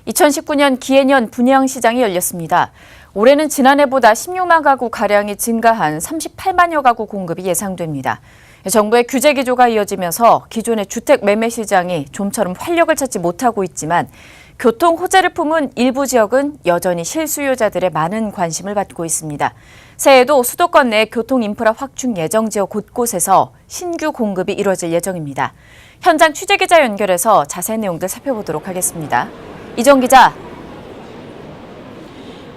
2019년 기해년 분양시장이 열렸습니다. 올해는 지난해보다 16만 가구 가량이 증가한 38만여 가구 공급이 예상됩니다. 정부의 규제 기조가 이어지면서 기존의 주택 매매 시장이 좀처럼 활력을 찾지 못하고 있지만 교통 호재를 품은 일부 지역은 여전히 실수요자들의 많은 관심을 받고 있습니다. 새해에도 수도권 내 교통 인프라 확충 예정 지역 곳곳에서 신규 공급이 이뤄질 예정입니다. 현장 취재기자 연결해서 자세한 내용들 살펴보도록 하겠습니다. 이정 기자.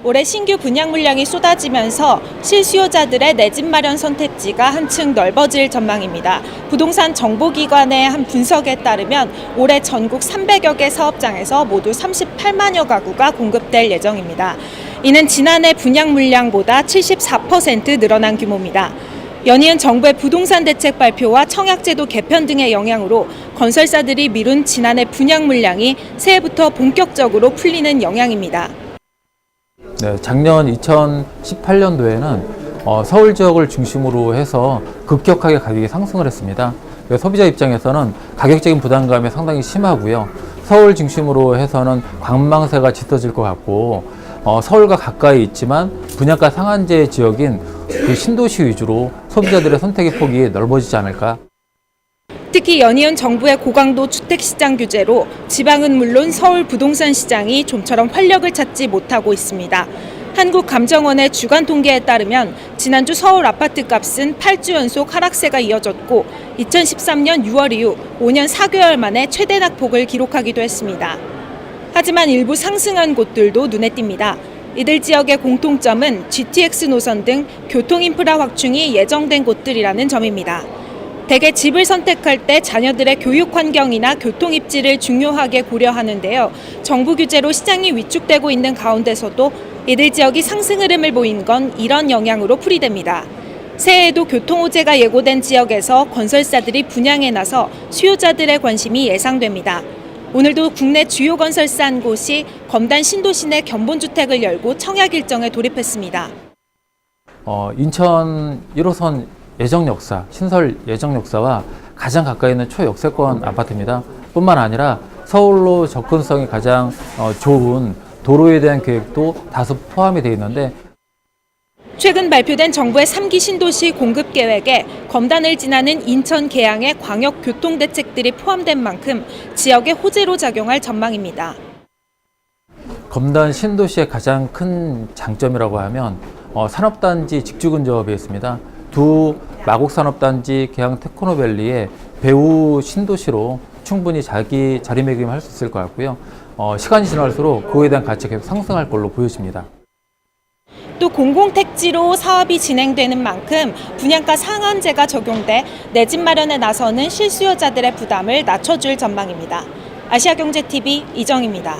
올해 신규 분양 물량이 쏟아지면서 실수요자들의 내 집 마련 선택지가 한층 넓어질 전망입니다. 부동산 정보기관의 한 분석에 따르면 올해 전국 300여 개 사업장에서 모두 38만여 가구가 공급될 예정입니다. 이는 지난해 분양 물량보다 74% 늘어난 규모입니다. 연이은 정부의 부동산 대책 발표와 청약제도 개편 등의 영향으로 건설사들이 미룬 지난해 분양 물량이 새해부터 본격적으로 풀리는 영향입니다. 네, 작년 2018년도에는 서울 지역을 중심으로 해서 급격하게 가격이 상승을 했습니다. 소비자 입장에서는 가격적인 부담감이 상당히 심하고요. 서울 중심으로 해서는 관망세가 짙어질 것 같고 서울과 가까이 있지만 분양가 상한제 지역인 그 신도시 위주로 소비자들의 선택의 폭이 넓어지지 않을까. 특히 연이은 정부의 고강도 주택시장 규제로 지방은 물론 서울 부동산 시장이 좀처럼 활력을 찾지 못하고 있습니다. 한국감정원의 주간 통계에 따르면 지난주 서울 아파트 값은 8주 연속 하락세가 이어졌고 2013년 6월 이후 5년 4개월 만에 최대 낙폭을 기록하기도 했습니다. 하지만 일부 상승한 곳들도 눈에 띕니다. 이들 지역의 공통점은 GTX 노선 등 교통 인프라 확충이 예정된 곳들이라는 점입니다. 대개 집을 선택할 때 자녀들의 교육 환경이나 교통 입지를 중요하게 고려하는데요. 정부 규제로 시장이 위축되고 있는 가운데서도 이들 지역이 상승 흐름을 보인 건 이런 영향으로 풀이됩니다. 새해에도 교통 호재가 예고된 지역에서 건설사들이 분양에 나서 수요자들의 관심이 예상됩니다. 오늘도 국내 주요 건설사 한 곳이 검단 신도시 내 견본주택을 열고 청약 일정에 돌입했습니다. 인천 1호선 예정역사, 신설 예정역사와 가장 가까이 있는 초역세권 아파트입니다. 뿐만 아니라 서울로 접근성이 가장 좋은 도로에 대한 계획도 다수 포함이 되어 있는데 최근 발표된 정부의 3기 신도시 공급 계획에 검단을 지나는 인천 계양의 광역 교통 대책들이 포함된 만큼 지역의 호재로 작용할 전망입니다. 검단 신도시의 가장 큰 장점이라고 하면 산업단지 직주 근접에 있습니다. 두 마곡 산업단지 계양 테크노밸리의 배후 신도시로 충분히 자기 자리매김을 할 수 있을 것 같고요. 시간이 지날수록 그에 대한 가치가 계속 상승할 걸로 보여집니다. 또 공공택지로 사업이 진행되는 만큼 분양가 상한제가 적용돼 내 집 마련에 나서는 실수요자들의 부담을 낮춰줄 전망입니다. 아시아경제TV 이정입니다.